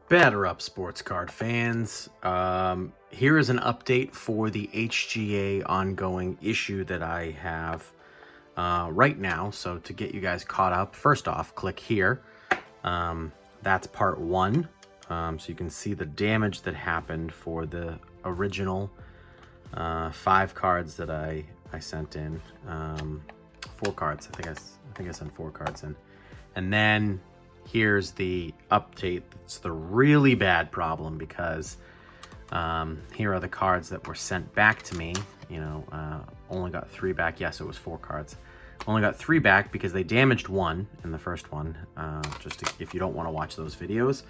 Batter up, sports card fans. Here is an update for the HGA ongoing issue that I have right now. So to get you guys caught up, first off, click here. That's part one. So you can see the damage that happened for the original 5 cards that I sent in. 4 cards. I think I sent 4 cards in. And then here's the update. It's the really bad problem because here are the cards that were sent back to me. You know, only got 3 back. Yes, it was 4 cards. Only got 3 back because they damaged 1 in the first one. If you don't want to watch those videos,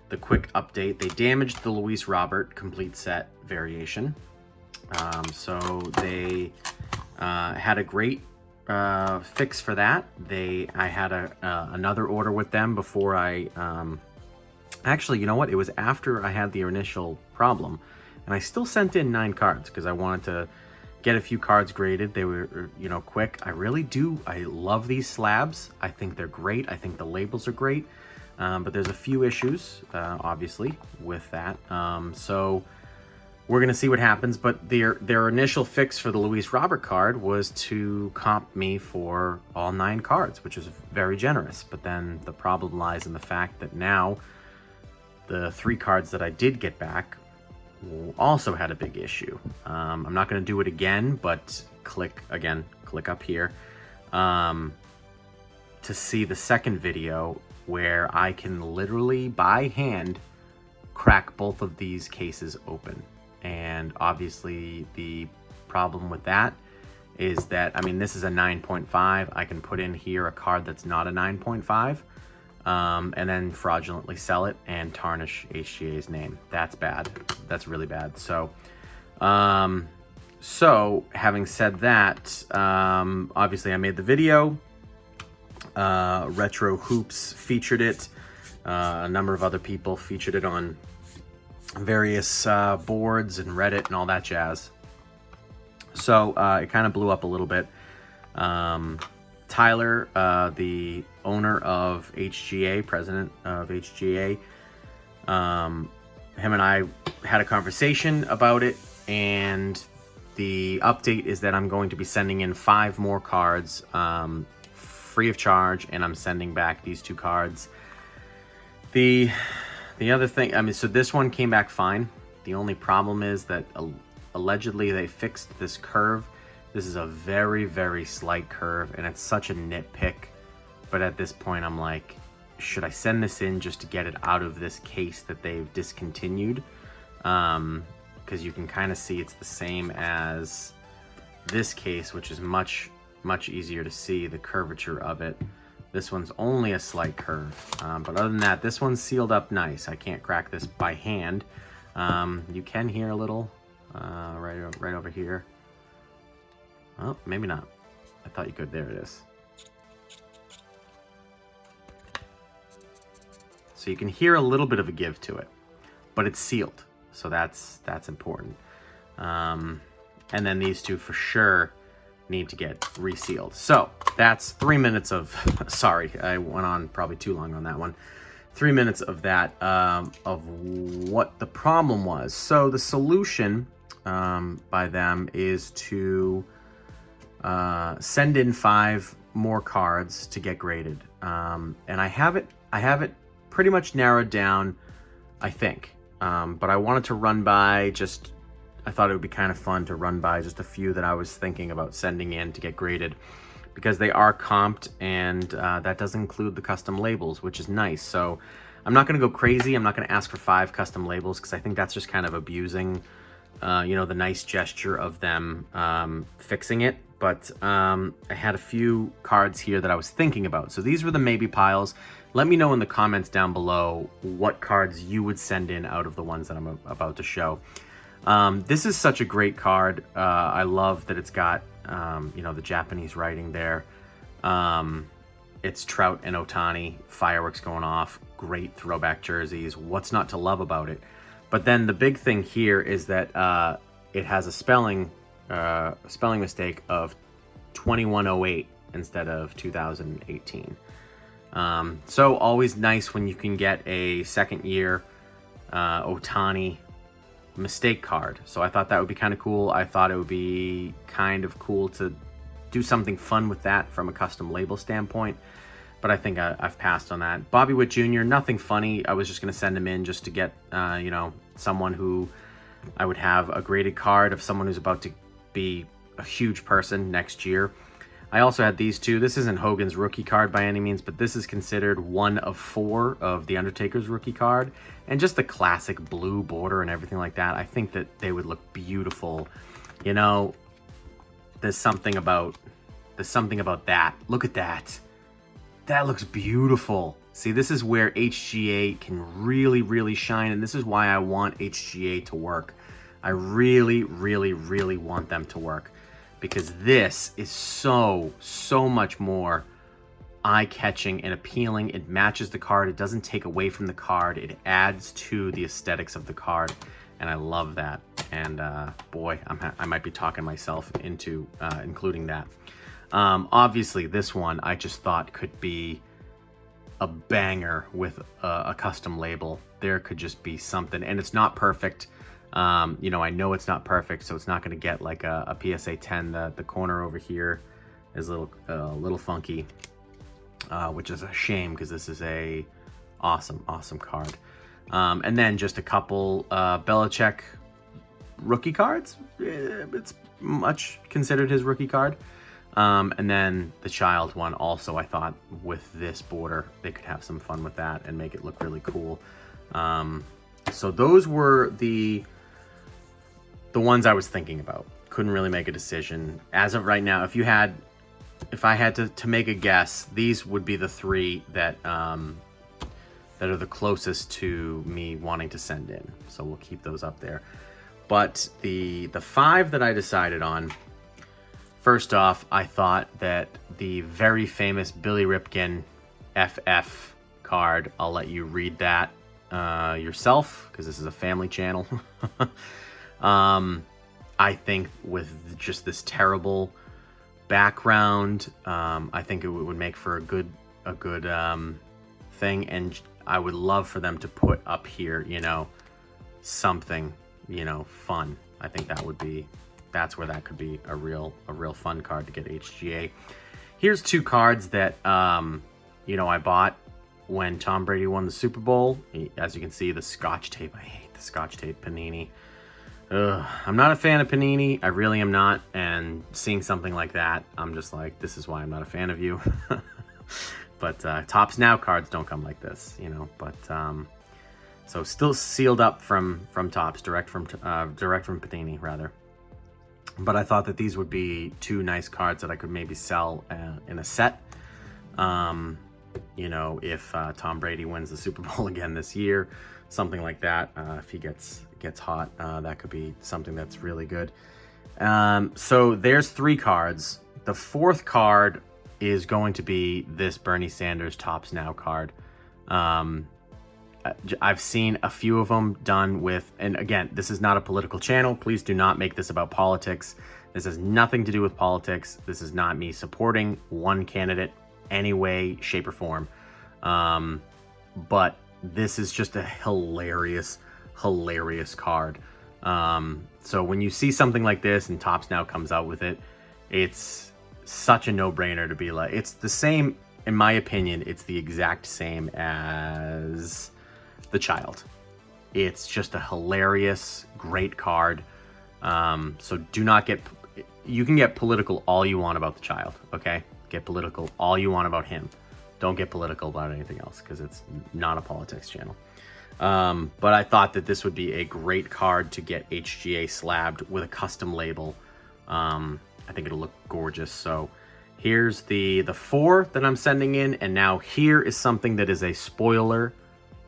the quick update: they damaged the Luis Robert complete set variation. So they had a great fix for that. I had another order with them before I actually, you know what, it was after I had the initial problem, and I still sent in 9 cards because I wanted to get a few cards graded. They were, you know, quick. I love these slabs. I think they're great. I think the labels are great, but there's a few issues obviously with that. So we're going to see what happens, but their initial fix for the Luis Robert card was to comp me for all 9 cards, which is very generous. But then the problem lies in the fact that now the 3 cards that I did get back also had a big issue. I'm not going to do it again, but click up here to see the second video where I can literally by hand crack both of these cases open. And obviously the problem with that is that, I mean, this is a 9.5. I can put in here a card that's not a 9.5 and then fraudulently sell it and tarnish HGA's name. That's bad. That's really bad. So, having said that, obviously I made the video. Retro Hoops featured it. A number of other people featured it on various boards and Reddit and all that jazz. So it kind of blew up a little bit. Tyler, the owner of HGA, president of HGA, him and I had a conversation about it, and the update is that I'm going to be sending in 5 more cards free of charge, and I'm sending back these 2 cards. The other thing, I mean, so this one came back fine. The only problem is that allegedly they fixed this curve. This is a very, very slight curve, and it's such a nitpick. But at this point, I'm like, should I send this in just to get it out of this case that they've discontinued? Because you can kind of see it's the same as this case, which is much, much easier to see the curvature of it. This one's only a slight curve, but other than that, this one's sealed up nice. I can't crack this by hand. You can hear a little right over here. Oh, maybe not. I thought you could. There it is. So you can hear a little bit of a give to it, but it's sealed, so that's important. And then these 2 for sure need to get resealed. So that's 3 minutes of sorry, I went on probably too long on that one. 3 minutes of that, of what the problem was. So the solution by them is to send in 5 more cards to get graded, and I have it pretty much narrowed down, I think, but I wanted to run by just, I thought it would be kind of fun to run by just a few that I was thinking about sending in to get graded, because they are comped, and that does include the custom labels, which is nice. So I'm not going to go crazy. I'm not going to ask for 5 custom labels because I think that's just kind of abusing, you know, the nice gesture of them fixing it. But I had a few cards here that I was thinking about. So these were the maybe piles. Let me know in the comments down below what cards you would send in out of the ones that I'm about to show. This is such a great card. I love that it's got, you know, the Japanese writing there. It's Trout and Ohtani, fireworks going off, great throwback jerseys. What's not to love about it? But then the big thing here is that it has a spelling mistake of 2108 instead of 2018. So always nice when you can get a second year Otani mistake card. So I thought that would be kind of cool. I thought it would be kind of cool to do something fun with that from a custom label standpoint. But I think I've passed on that. Bobby Witt Jr., nothing funny. I was just going to send him in just to get, you know, someone who I would have a graded card of someone who's about to be a huge person next year. I also had these two. This isn't Hogan's rookie card by any means, but this is considered 1 of 4 of The Undertaker's rookie card. And just the classic blue border and everything like that, I think that they would look beautiful. You know, there's something about that. Look at that. That looks beautiful. See, this is where HGA can really, really shine, and this is why I want HGA to work. I really, really, really want them to work, because this is so much more eye-catching and appealing. It matches the card. It doesn't take away from the card. It adds to the aesthetics of the card, and I love that. And boy, I might be talking myself into including that. Obviously, this one I just thought could be a banger with a custom label. There could just be something, and it's not perfect. You know, I know it's not perfect, so it's not going to get like a PSA 10. The corner over here is a little funky, which is a shame because this is a awesome card. And then just a couple Belichick rookie cards. It's much considered his rookie card. And then the child one also, I thought with this border, they could have some fun with that and make it look really cool. So those were the ones I was thinking about. Couldn't really make a decision. As of right now, if I had to make a guess, these would be the 3 that are the closest to me wanting to send in. So we'll keep those up there. But the 5 that I decided on, first off, I thought that the very famous Billy Ripken FF card, I'll let you read that yourself because this is a family channel. I think with just this terrible background, I think it would make for a good thing, and I would love for them to put up here, you know, something, you know, fun. I think that's where that could be a real fun card to get HGA. Here's 2 cards that you know, I bought when Tom Brady won the Super Bowl. As you can see, the Scotch tape. I hate the Scotch tape Panini. I'm not a fan of Panini. I really am not. And seeing something like that, I'm just like, this is why I'm not a fan of you. But Topps Now cards don't come like this, you know. But so still sealed up from Topps, direct from Panini rather. But I thought that these would be 2 nice cards that I could maybe sell in a set. You know, if Tom Brady wins the Super Bowl again this year, something like that. If he gets hot, that could be something that's really good. So there's 3 cards. The 4th card is going to be this Bernie Sanders Topps Now card. I've seen a few of them done with, and again, this is not a political channel. Please do not make this about politics. This has nothing to do with politics. This is not me supporting one candidate any way, shape, or form. But this is just a hilarious card. So when you see something like this and Topps Now comes out with it, it's such a no-brainer to be like, it's the same, in my opinion, it's the exact same as the child. It's just a hilarious, great card. So do not get, you can get political all you want about the child, okay? Get political all you want about him. Don't get political about anything else because it's not a politics channel. But I thought that this would be a great card to get HGA slabbed with a custom label. I think it'll look gorgeous. So here's the 4 that I'm sending in, and now here is something that is a spoiler,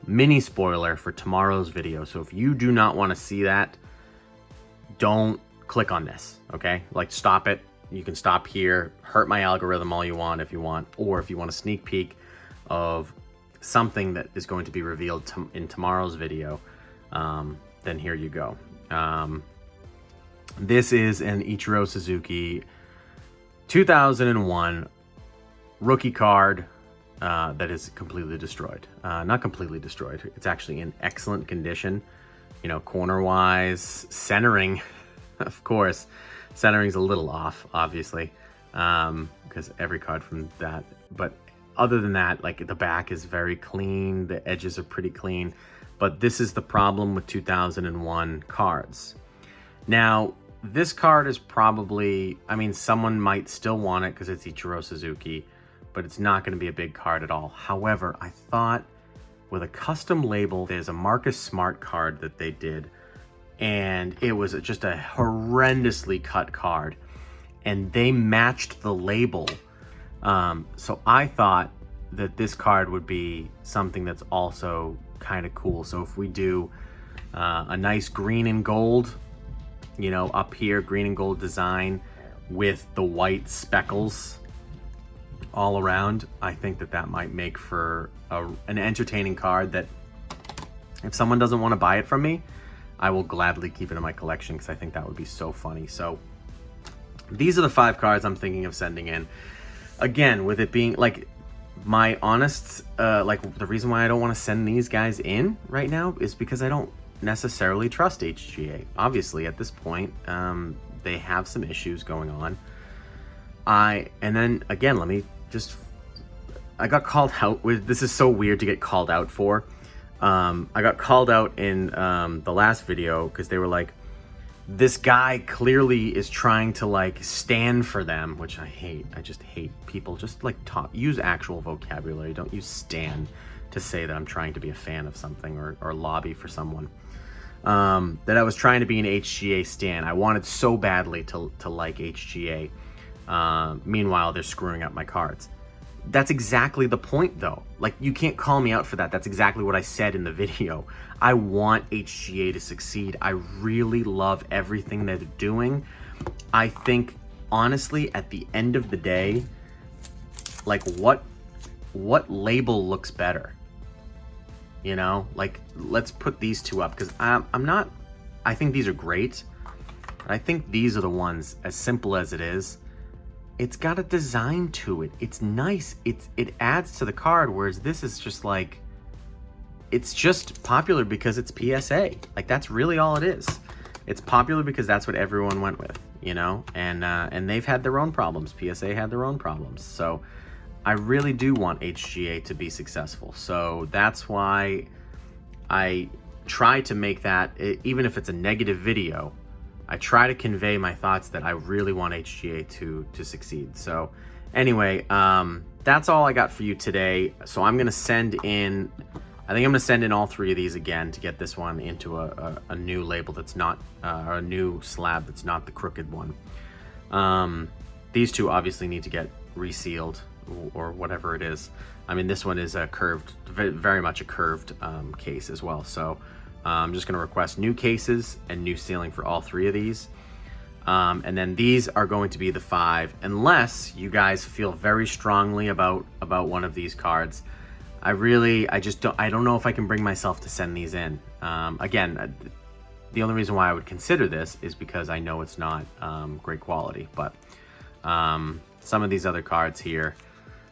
mini spoiler for tomorrow's video. So if you do not want to see that, don't click on this, okay? Like, stop it. You can stop here, hurt my algorithm all you want if you want, or if you want a sneak peek of something that is going to be revealed in tomorrow's video, then here you go. This is an Ichiro Suzuki 2001 rookie card, that is completely destroyed. Not completely destroyed. It's actually in excellent condition. You know, corner-wise, centering, of course. Centering's a little off, obviously, because every card from that. But other than that, like, the back is very clean. The edges are pretty clean. But this is the problem with 2001 cards. Now, this card is probably, I mean, someone might still want it because it's Ichiro Suzuki, but it's not going to be a big card at all. However, I thought with a custom label, there's a Marcus Smart card that they did, and it was just a horrendously cut card, and they matched the label. So I thought that this card would be something that's also kind of cool. So if we do a nice green and gold, you know, up here, green and gold design with the white speckles all around, I think that that might make for an entertaining card that if someone doesn't want to buy it from me, I will gladly keep it in my collection because I think that would be so funny. So these are the 5 cards I'm thinking of sending in. Again, with it being like my honest, like the reason why I don't want to send these guys in right now is because I don't necessarily trust HGA. Obviously, at this point, they have some issues going on. And then again, let me just, I got called out with, this is so weird to get called out for. I got called out in the last video because they were like, this guy clearly is trying to like stand for them, which I hate. I just hate people. Just like use actual vocabulary. Don't use stand to say that I'm trying to be a fan of something or lobby for someone. That I was trying to be an HGA stan. I wanted so badly to like HGA. Meanwhile, they're screwing up my cards. That's exactly the point, though. Like, you can't call me out for that. That's exactly what I said in the video. I want HGA to succeed. I really love everything they're doing. I think, honestly, at the end of the day, like, what label looks better? You know, like, let's put these two up, because I think these are great. I think these are the ones, as simple as it is, it's got a design to it. It's nice. It adds to the card, whereas this is just like, it's just popular because it's PSA. Like, that's really all it is. It's popular because that's what everyone went with, you know? And they've had their own problems. PSA had their own problems. So I really do want HGA to be successful. So that's why I try to make that, even if it's a negative video, I try to convey my thoughts that I really want HGA to succeed. So anyway, that's all I got for you today. So I'm going to send in, I think I'm going to send in all 3 of these again to get this one into a new label that's not, or a new slab that's not the crooked one. These 2 obviously need to get resealed or whatever it is. I mean, this one is a curved, very much a curved case as well. So I'm just going to request new cases and new sealing for all 3 of these. And then these are going to be the 5, unless you guys feel very strongly about one of these cards. I don't know if I can bring myself to send these in. Again, the only reason why I would consider this is because I know it's not great quality. But some of these other cards here,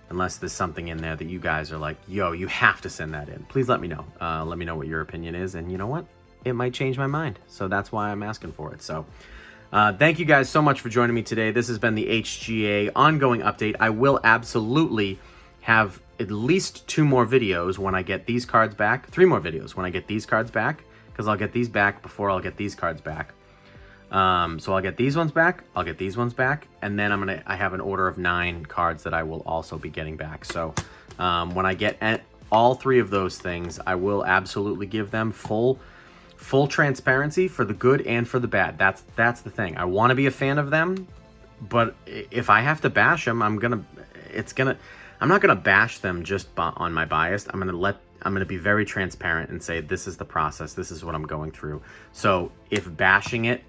unless there's something in there that you guys are like, yo, you have to send that in, please let me know. Let me know what your opinion is, and you know what? It might change my mind. So that's why I'm asking for it. So thank you guys so much for joining me today. This has been the HGA ongoing update. I will absolutely have at least 2 more videos when I get these cards back. 3 more videos when I get these cards back, because I'll get these back before I'll get these cards back. So I'll get these ones back, I'll get these ones back, and then I have an order of 9 cards that I will also be getting back. So when I get all 3 of those things, I will absolutely give them full transparency for the good and for the bad. That's the thing. I want to be a fan of them, but if I have to bash them, I'm not gonna bash them just on my bias. I'm gonna be very transparent and say, this is the process, this is what I'm going through. So if bashing it,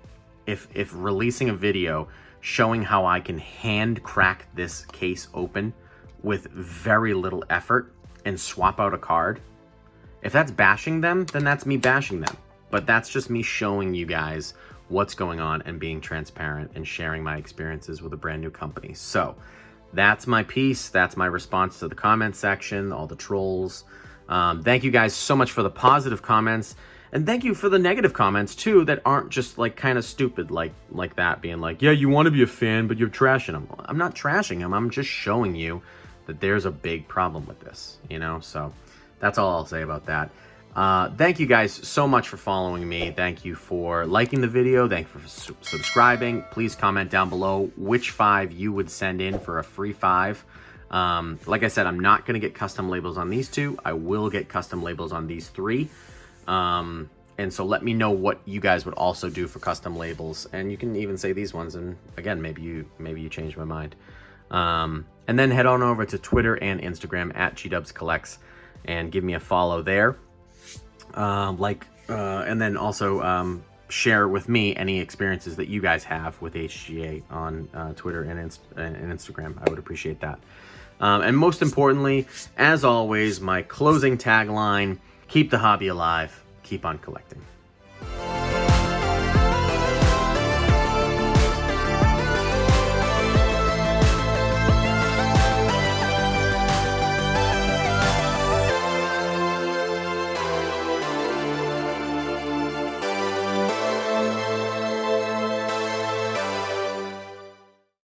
if releasing a video showing how I can hand crack this case open with very little effort and swap out a card, if that's bashing them, then that's me bashing them. But that's just me showing you guys what's going on and being transparent and sharing my experiences with a brand new company. So that's my piece. That's my response to the comment section, all the trolls. Thank you guys so much for the positive comments. And thank you for the negative comments too that aren't just like kind of stupid like that, being like, yeah, you want to be a fan, but you're trashing them. I'm not trashing them. I'm just showing you that there's a big problem with this, you know? So that's all I'll say about that. Thank you guys so much for following me. Thank you for liking the video. Thank you for subscribing. Please comment down below which 5 you would send in for a free 5. Like I said, I'm not going to get custom labels on these 2. I will get custom labels on these 3. And so let me know what you guys would also do for custom labels. And you can even say these ones. And again, maybe you change my mind. And then head on over to Twitter and Instagram at GDubsCollects and give me a follow there. And then also share with me any experiences that you guys have with HGA on Twitter and Instagram. I would appreciate that. And most importantly, as always, my closing tagline: keep the hobby alive, keep on collecting.